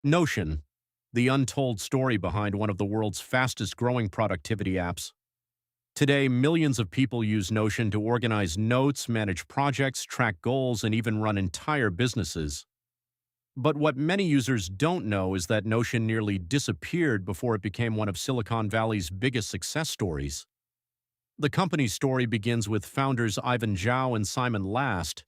Notion, the untold story behind one of the world's fastest growing productivity apps. Today, millions of people use Notion to organize notes, manage projects, track goals, and even run entire businesses. But what many users don't know is that Notion nearly disappeared before it became one of Silicon Valley's biggest success stories. The company's story begins with founders Ivan Zhao and Simon Last.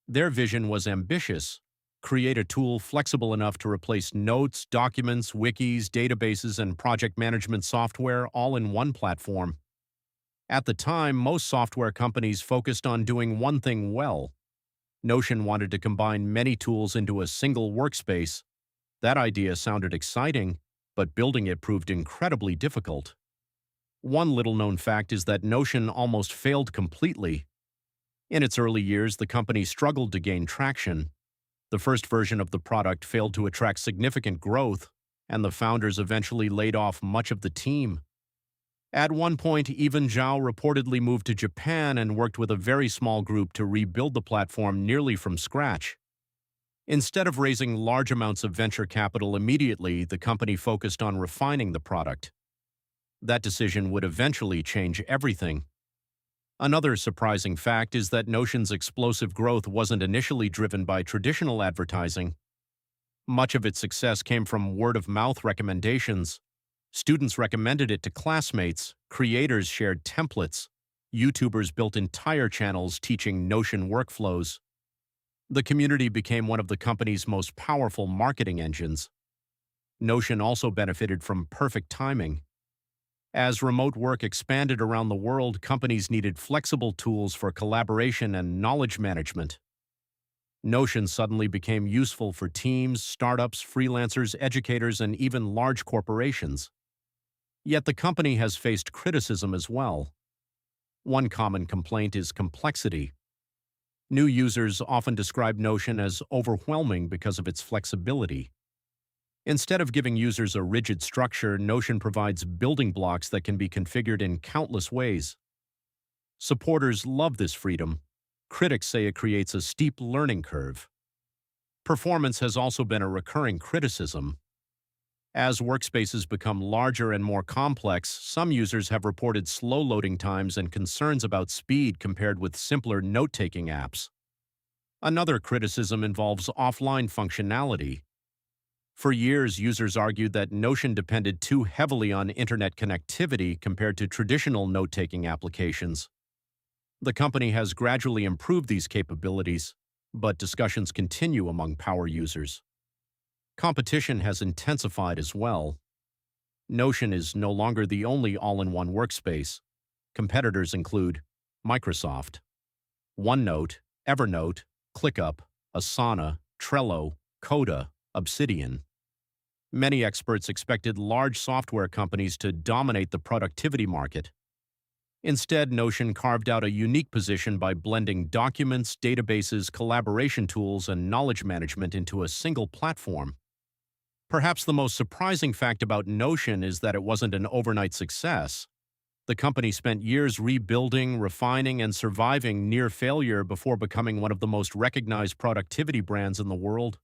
Their vision was ambitious: create a tool flexible enough to replace notes, documents, wikis, databases, and project management software all in one platform. At the time, most software companies focused on doing one thing well. Notion wanted to combine many tools into a single workspace. That idea sounded exciting, but building it proved incredibly difficult. One little-known fact is that Notion almost failed completely. In its early years, the company struggled to gain traction. The first version of the product failed to attract significant growth, and the founders eventually laid off much of the team. At one point, even Zhao reportedly moved to Japan and worked with a very small group to rebuild the platform nearly from scratch. Instead of raising large amounts of venture capital immediately, the company focused on refining the product. That decision would eventually change everything. Another surprising fact is that Notion's explosive growth wasn't initially driven by traditional advertising. Much of its success came from word-of-mouth recommendations. Students recommended it to classmates, creators shared templates, YouTubers built entire channels teaching Notion workflows. The community became one of the company's most powerful marketing engines. Notion also benefited from perfect timing. As remote work expanded around the world, companies needed flexible tools for collaboration and knowledge management. Notion suddenly became useful for teams, startups, freelancers, educators, and even large corporations. Yet the company has faced criticism as well. One common complaint is complexity. New users often describe Notion as overwhelming because of its flexibility. Instead of giving users a rigid structure, Notion provides building blocks that can be configured in countless ways. Supporters love this freedom. Critics say it creates a steep learning curve. Performance has also been a recurring criticism. As workspaces become larger and more complex, some users have reported slow loading times and concerns about speed compared with simpler note-taking apps. Another criticism involves offline functionality. For years, users argued that Notion depended too heavily on internet connectivity compared to traditional note-taking applications. The company has gradually improved these capabilities, but discussions continue among power users. Competition has intensified as well. Notion is no longer the only all-in-one workspace. Competitors include Microsoft, OneNote, Evernote, ClickUp, Asana, Trello, Coda, Obsidian. Many experts expected large software companies to dominate the productivity market. Instead, Notion carved out a unique position by blending documents, databases, collaboration tools, and knowledge management into a single platform. Perhaps the most surprising fact about Notion is that it wasn't an overnight success. The company spent years rebuilding, refining, and surviving near failure before becoming one of the most recognized productivity brands in the world.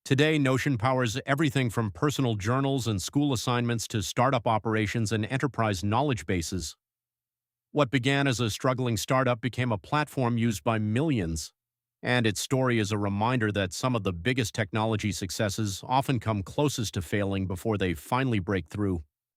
Today, Notion powers everything from personal journals and school assignments to startup operations and enterprise knowledge bases. What began as a struggling startup became a platform used by millions, and its story is a reminder that some of the biggest technology successes often come closest to failing before they finally break through.